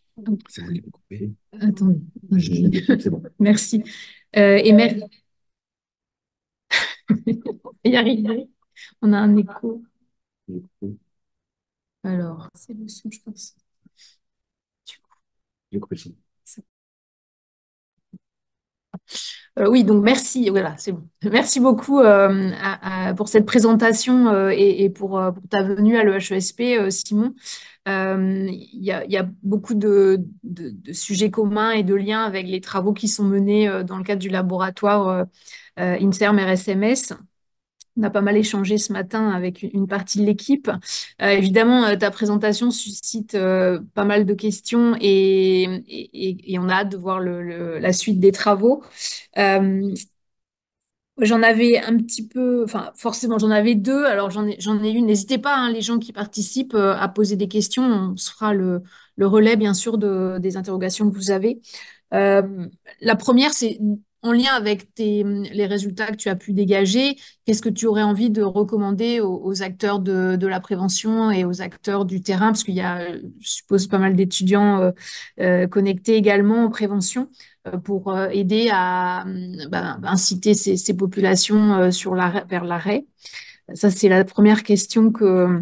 C'est moi qui vais couper. Attendez. C'est bon. Merci. Et merci. Y arriver. On a un écho. Alors, c'est le son, je pense. J'ai coupé le son. Oui, donc merci. Voilà, c'est bon. Merci beaucoup pour cette présentation et pour ta venue à l'EHESP, Simon. Il y a beaucoup de sujets communs et de liens avec les travaux qui sont menés dans le cadre du laboratoire INSERM RSMS. On a pas mal échangé ce matin avec une partie de l'équipe. Évidemment, ta présentation suscite pas mal de questions et on a hâte de voir la suite des travaux. Euh, J'en avais un petit peu, enfin forcément j'en avais deux, alors j'en ai une. N'hésitez pas, hein, les gens qui participent, à poser des questions. On se fera le relais bien sûr des interrogations que vous avez. Euh, la première, c'est en lien avec les résultats que tu as pu dégager. Qu'est-ce que tu aurais envie de recommander aux acteurs de la prévention et aux acteurs du terrain, parce qu'il y a, je suppose, pas mal d'étudiants connectés également en prévention pour aider à inciter ces populations vers l'arrêt. Ça, c'est la première question que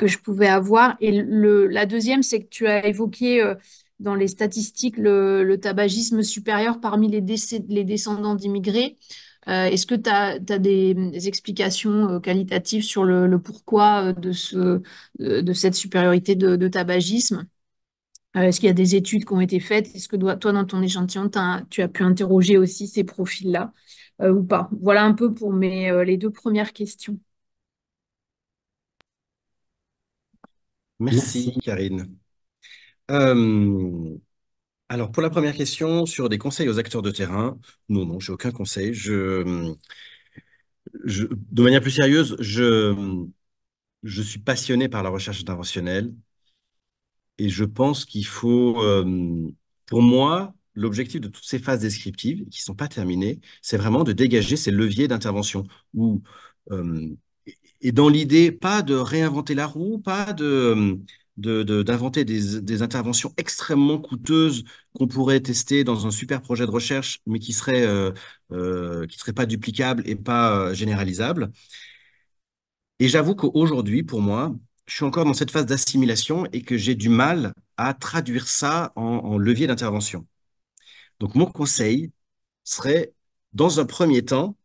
je pouvais avoir. Et la deuxième, c'est que tu as évoqué dans les statistiques le tabagisme supérieur parmi les descendants d'immigrés. Est-ce que tu as des explications qualitatives sur le pourquoi de cette supériorité de tabagisme? Est-ce qu'il y a des études qui ont été faites? Est-ce que toi, dans ton échantillon, tu as pu interroger aussi ces profils-là ou pas? Voilà un peu pour les deux premières questions. Merci, Karine. Euh, alors, pour la première question, sur des conseils aux acteurs de terrain, non, non, j'ai aucun conseil. De manière plus sérieuse, je suis passionné par la recherche interventionnelle et je pense qu'il faut, pour moi, l'objectif de toutes ces phases descriptives qui ne sont pas terminées, c'est vraiment de dégager ces leviers d'intervention où, euh, et dans l'idée, pas de réinventer la roue, pas d'inventer des interventions extrêmement coûteuses qu'on pourrait tester dans un super projet de recherche, mais qui seraient pas duplicables et pas généralisables. Et j'avoue qu'aujourd'hui, pour moi, je suis encore dans cette phase d'assimilation et que j'ai du mal à traduire ça en levier d'intervention. Donc, mon conseil serait, dans un premier temps,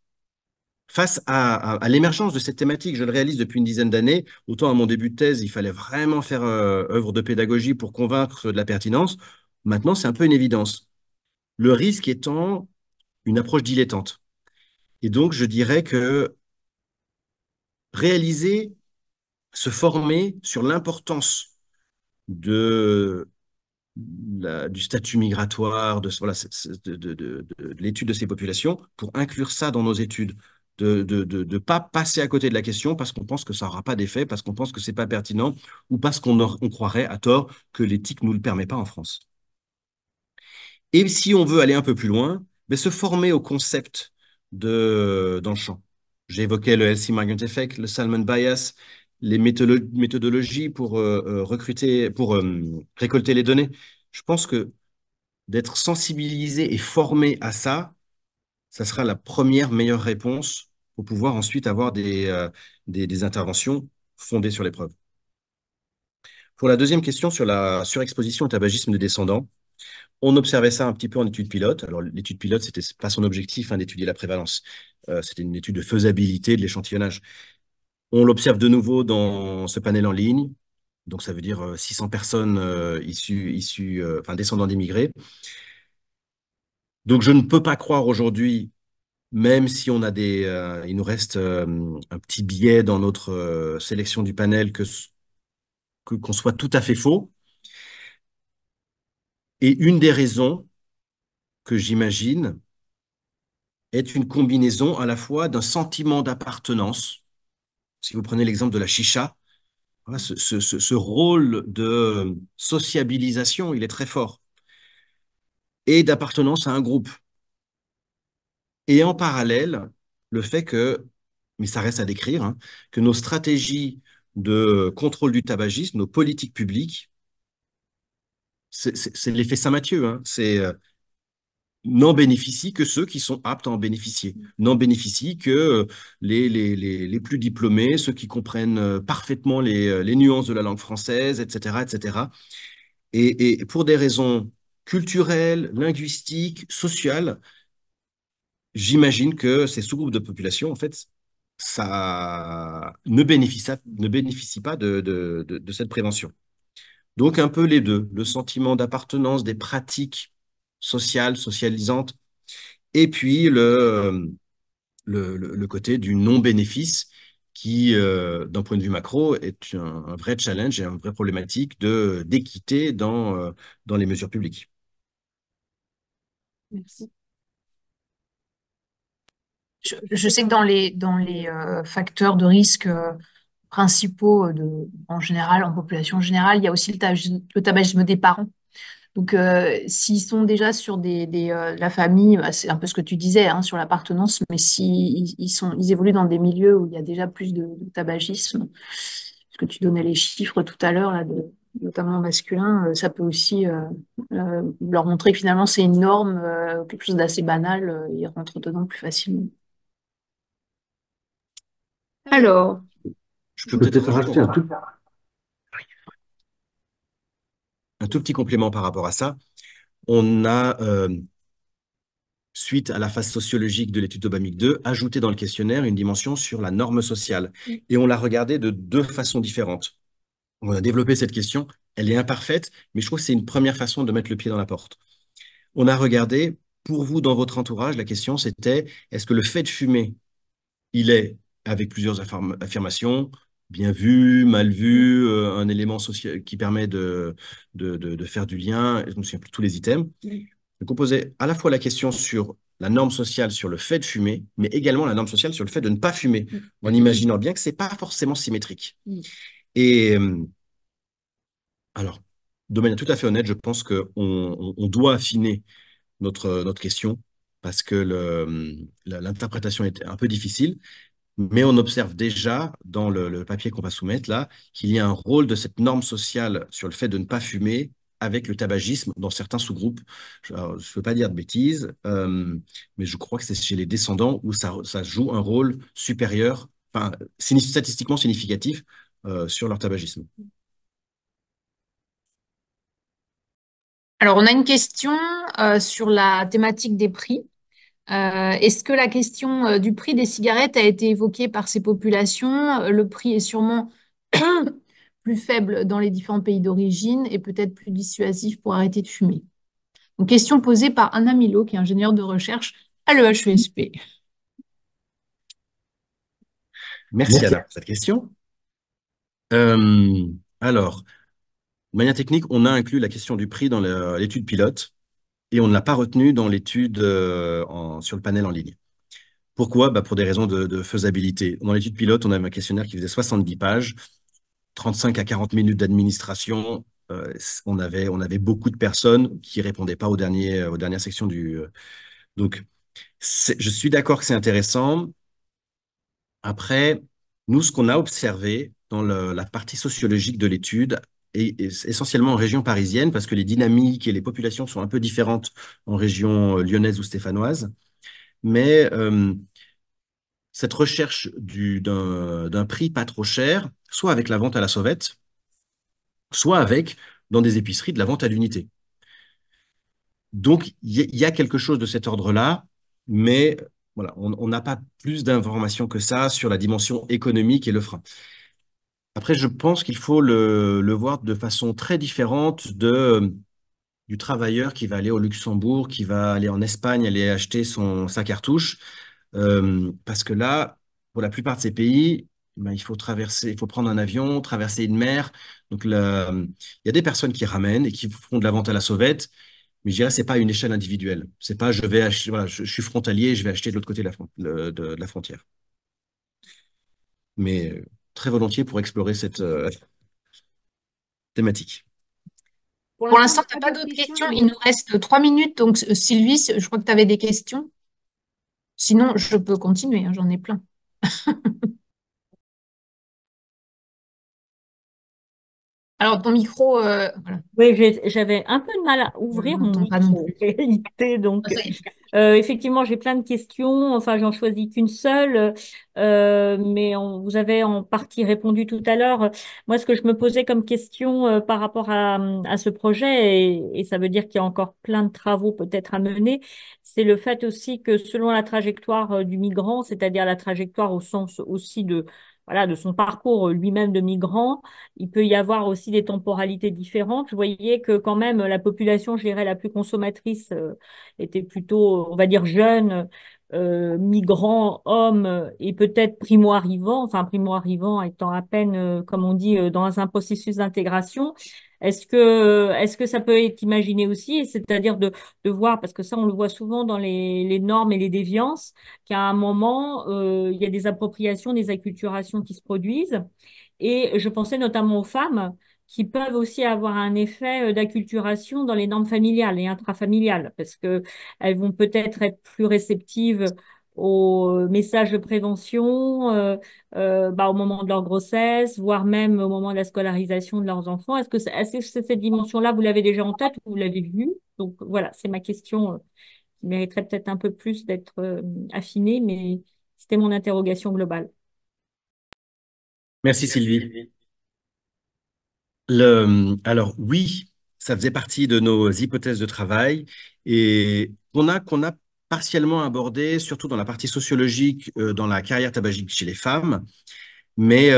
face à l'émergence de cette thématique, je le réalise depuis une dizaine d'années, autant à mon début de thèse, il fallait vraiment faire œuvre de pédagogie pour convaincre de la pertinence. Maintenant, c'est un peu une évidence. Le risque étant une approche dilettante. Et donc, je dirais que réaliser, se former sur l'importance de du statut migratoire, voilà, de l'étude de ces populations, pour inclure ça dans nos études, de pas passer à côté de la question parce qu'on pense que ça n'aura pas d'effet, parce qu'on pense que c'est pas pertinent, ou parce on croirait à tort que l'éthique nous le permet pas en France. Et si on veut aller un peu plus loin, ben, se former au concept dans le champ. J'ai évoqué le Healthy Migrant Effect, le Salmon Bias, les méthodologies pour recruter, pour récolter les données. Je pense que d'être sensibilisé et formé à ça, ça sera la première meilleure réponse pour pouvoir ensuite avoir des interventions fondées sur les preuves. Pour la deuxième question sur la surexposition au tabagisme des descendants, on observait ça un petit peu en étude pilote. Alors, l'étude pilote, c'était pas son objectif, hein, d'étudier la prévalence. C'était une étude de faisabilité de l'échantillonnage. On l'observe de nouveau dans ce panel en ligne. Donc, ça veut dire 600 personnes enfin, descendants d'immigrés. Donc, je ne peux pas croire aujourd'hui, même si il nous reste un petit biais dans notre sélection du panel, qu'on soit tout à fait faux. Et une des raisons que j'imagine est une combinaison à la fois d'un sentiment d'appartenance. Si vous prenez l'exemple de la chicha, voilà, ce rôle de sociabilisation, il est très fort, et d'appartenance à un groupe. Et en parallèle, le fait que, mais ça reste à décrire, hein, que nos stratégies de contrôle du tabagisme, nos politiques publiques, c'est l'effet Saint-Mathieu, hein, n'en bénéficient que ceux qui sont aptes à en bénéficier. N'en bénéficient que les plus diplômés, ceux qui comprennent parfaitement les nuances de la langue française, etc., etc. Et pour des raisons culturelles, linguistiques, sociales, j'imagine que ces sous-groupes de population, en fait, ça ne bénéficie pas de cette prévention. Donc un peu les deux, le sentiment d'appartenance, des pratiques sociales, socialisantes, et puis le côté du non-bénéfice qui, d'un point de vue macro, est un vrai challenge et une vraie problématique d'équité dans les mesures publiques. Merci. Je sais que dans les facteurs de risque principaux en général, en population générale, il y a aussi le tabagisme des parents. Donc, s'ils sont déjà sur la famille, bah, c'est un peu ce que tu disais hein, sur l'appartenance, mais ils évoluent dans des milieux où il y a déjà plus de tabagisme, parce que tu donnais les chiffres tout à l'heure, là, notamment masculin, ça peut aussi leur montrer que finalement c'est une norme, quelque chose d'assez banal, ils rentrent dedans plus facilement. Alors, Je peux peut-être rajouter un tout petit complément par rapport à ça. On a, suite à la phase sociologique de l'étude Obamik 2, ajouté dans le questionnaire une dimension sur la norme sociale. Et on l'a regardée de deux façons différentes. On a développé cette question. Elle est imparfaite, mais je trouve que c'est une première façon de mettre le pied dans la porte. On a regardé, pour vous, dans votre entourage, la question c'était, est-ce que le fait de fumer, il est, avec plusieurs affirmations, bien vu, mal vu, un élément social qui permet de faire du lien, je ne me souviens plus tous les items. Donc on posait à la fois la question sur la norme sociale sur le fait de fumer, mais également la norme sociale sur le fait de ne pas fumer, en imaginant bien que c'est pas forcément symétrique. Et alors, de manière tout à fait honnête, je pense qu'on doit affiner notre question parce que l'interprétation est un peu difficile, mais on observe déjà dans le papier qu'on va soumettre là qu'il y a un rôle de cette norme sociale sur le fait de ne pas fumer avec le tabagisme dans certains sous-groupes. Je ne veux pas dire de bêtises, mais je crois que c'est chez les descendants où ça joue un rôle supérieur, enfin, statistiquement significatif sur leur tabagisme. on a une question sur la thématique des prix. Est-ce que la question du prix des cigarettes a été évoquée par ces populations? Le prix est sûrement plus faible dans les différents pays d'origine et peut-être plus dissuasif pour arrêter de fumer. Donc, question posée par Anna Milo, qui est ingénieure de recherche à l'EHESP. Merci Anna pour cette question. Alors, de manière technique, on a inclus la question du prix dans l'étude pilote et on ne l'a pas retenu dans l'étude sur le panel en ligne. Pourquoi? Bah, pour des raisons de faisabilité. Dans l'étude pilote, on avait un questionnaire qui faisait 70 pages, 35 à 40 minutes d'administration. On avait beaucoup de personnes qui répondaient pas aux dernières sections donc, je suis d'accord que c'est intéressant. Après, nous, ce qu'on a observé dans la partie sociologique de l'étude, et essentiellement en région parisienne, parce que les dynamiques et les populations sont un peu différentes en région lyonnaise ou stéphanoise, mais cette recherche d'un prix pas trop cher, soit avec la vente à la sauvette, soit avec, dans des épiceries, de la vente à l'unité. Donc, il y a quelque chose de cet ordre-là, mais voilà, on n'a pas plus d'informations que ça sur la dimension économique et le frein. Après, je pense qu'il faut le voir de façon très différente du travailleur qui va aller au Luxembourg, qui va aller en Espagne, aller acheter sa cartouche. Parce que là, pour la plupart de ces pays, ben, il faut prendre un avion, traverser une mer. Donc, il y a des personnes qui ramènent et qui font de la vente à la sauvette, mais je dirais que c'est pas à une échelle individuelle. C'est pas je vais acheter, voilà, je suis frontalier, je vais acheter de l'autre côté de la frontière. Mais très volontiers pour explorer cette thématique. Pour l'instant, tu n'as pas d'autres questions. Il nous reste 3 minutes. Donc, Sylvie, je crois que tu avais des questions. Sinon, je peux continuer, hein, j'en ai plein. Alors, ton micro, voilà. Oui, j'avais un peu de mal à On ouvrir mon n'entend pas non micro, plus. en réalité. Donc, Ah, ça y est. effectivement, j'ai plein de questions. Enfin, j'en choisis qu'une seule. Mais vous avez en partie répondu tout à l'heure. Moi, ce que je me posais comme question par rapport à ce projet, et ça veut dire qu'il y a encore plein de travaux peut-être à mener, c'est le fait aussi que selon la trajectoire du migrant, c'est-à-dire la trajectoire au sens aussi voilà, de son parcours lui-même de migrant, il peut y avoir aussi des temporalités différentes. Je voyais que quand même la population, je dirais, la plus consommatrice était plutôt, on va dire, jeune, migrants, hommes et peut-être primo-arrivants, enfin primo-arrivants étant à peine, comme on dit, dans un processus d'intégration. Est-ce que ça peut être imaginé aussi, c'est-à-dire de voir, parce que ça on le voit souvent dans les normes et les déviances, qu'à un moment, il y a des appropriations, des acculturations qui se produisent. Et je pensais notamment aux femmes qui peuvent aussi avoir un effet d'acculturation dans les normes familiales et intrafamiliales, parce que elles vont peut-être être plus réceptives aux messages de prévention au moment de leur grossesse, voire même au moment de la scolarisation de leurs enfants. Est-ce que cette dimension-là, vous l'avez déjà en tête ou vous l'avez vue? Donc voilà, c'est ma question qui mériterait peut-être un peu plus d'être affinée, mais c'était mon interrogation globale. Merci Sylvie. Alors oui, ça faisait partie de nos hypothèses de travail et qu'on a partiellement abordé, surtout dans la partie sociologique, dans la carrière tabagique chez les femmes, mais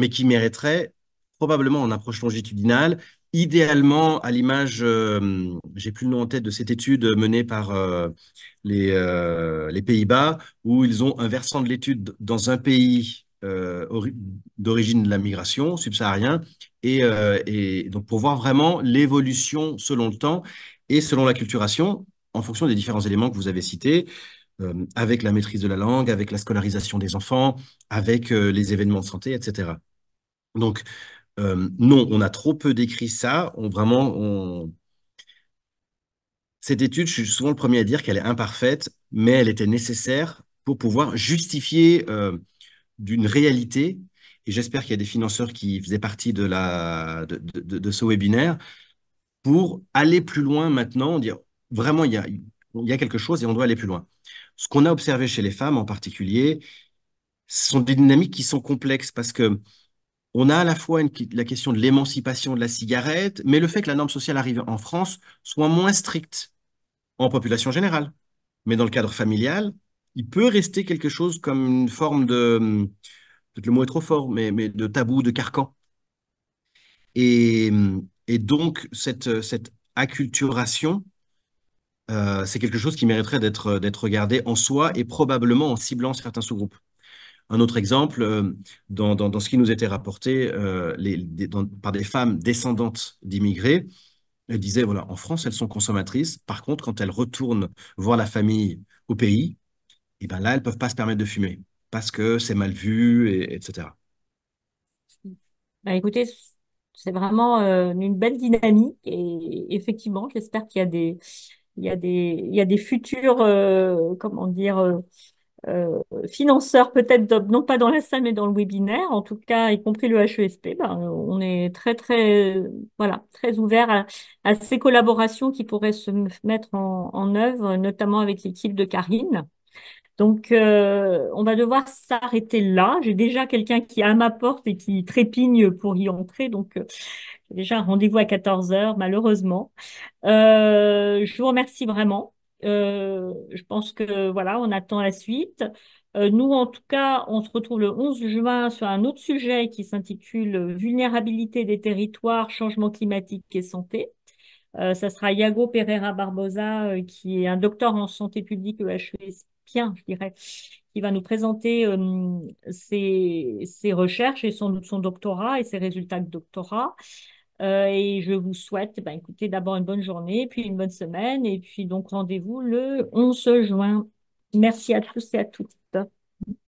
qui mériterait probablement en approche longitudinale, idéalement à l'image, j'ai plus le nom en tête de cette étude menée par les Pays-Bas, où ils ont un versant de l'étude dans un pays d'origine de la migration subsaharien, et donc pour voir vraiment l'évolution selon le temps et selon la culturation, en fonction des différents éléments que vous avez cités, avec la maîtrise de la langue, avec la scolarisation des enfants, avec les événements de santé, etc. Donc, non, on a trop peu décrit ça. Cette étude, je suis souvent le premier à dire qu'elle est imparfaite, mais elle était nécessaire pour pouvoir justifier d'une réalité. Et j'espère qu'il y a des financeurs qui faisaient partie de ce webinaire pour aller plus loin maintenant, dire vraiment, il y a quelque chose et on doit aller plus loin. Ce qu'on a observé chez les femmes en particulier, ce sont des dynamiques qui sont complexes parce que on a à la fois la question de l'émancipation de la cigarette, mais le fait que la norme sociale arrive en France soit moins stricte en population générale. Mais dans le cadre familial, il peut rester quelque chose comme une forme peut-être le mot est trop fort, mais de tabou, de carcan. Et, et donc, cette acculturation, c'est quelque chose qui mériterait d'être regardé en soi et probablement en ciblant certains sous-groupes. Un autre exemple, dans ce qui nous était rapporté par des femmes descendantes d'immigrés, elles disaient, voilà, en France, elles sont consommatrices. Par contre, quand elles retournent voir la famille au pays, et ben là, elles ne peuvent pas se permettre de fumer parce que c'est mal vu, etc. Bah, écoutez, c'est vraiment une belle dynamique et effectivement, j'espère qu'il y a des futurs, comment dire, financeurs peut-être, non pas dans la salle mais dans le webinaire, en tout cas, y compris le HESP. Ben, on est très, très, voilà, très ouvert à ces collaborations qui pourraient se mettre en œuvre, notamment avec l'équipe de Karine. Donc, on va devoir s'arrêter là. J'ai déjà quelqu'un qui est à ma porte et qui trépigne pour y entrer. Donc, j'ai déjà un rendez-vous à 14 heures, malheureusement. Je vous remercie vraiment. Je pense que voilà, on attend la suite. Nous, en tout cas, on se retrouve le 11 juin sur un autre sujet qui s'intitule Vulnérabilité des territoires, changement climatique et santé. Ça sera Iago Pereira Barbosa, qui est un docteur en santé publique EHESPien, je dirais, qui va nous présenter ses recherches et son doctorat et ses résultats de doctorat. Et je vous souhaite, ben, écoutez, d'abord une bonne journée, puis une bonne semaine, et puis donc rendez-vous le 11 juin. Merci à tous et à toutes.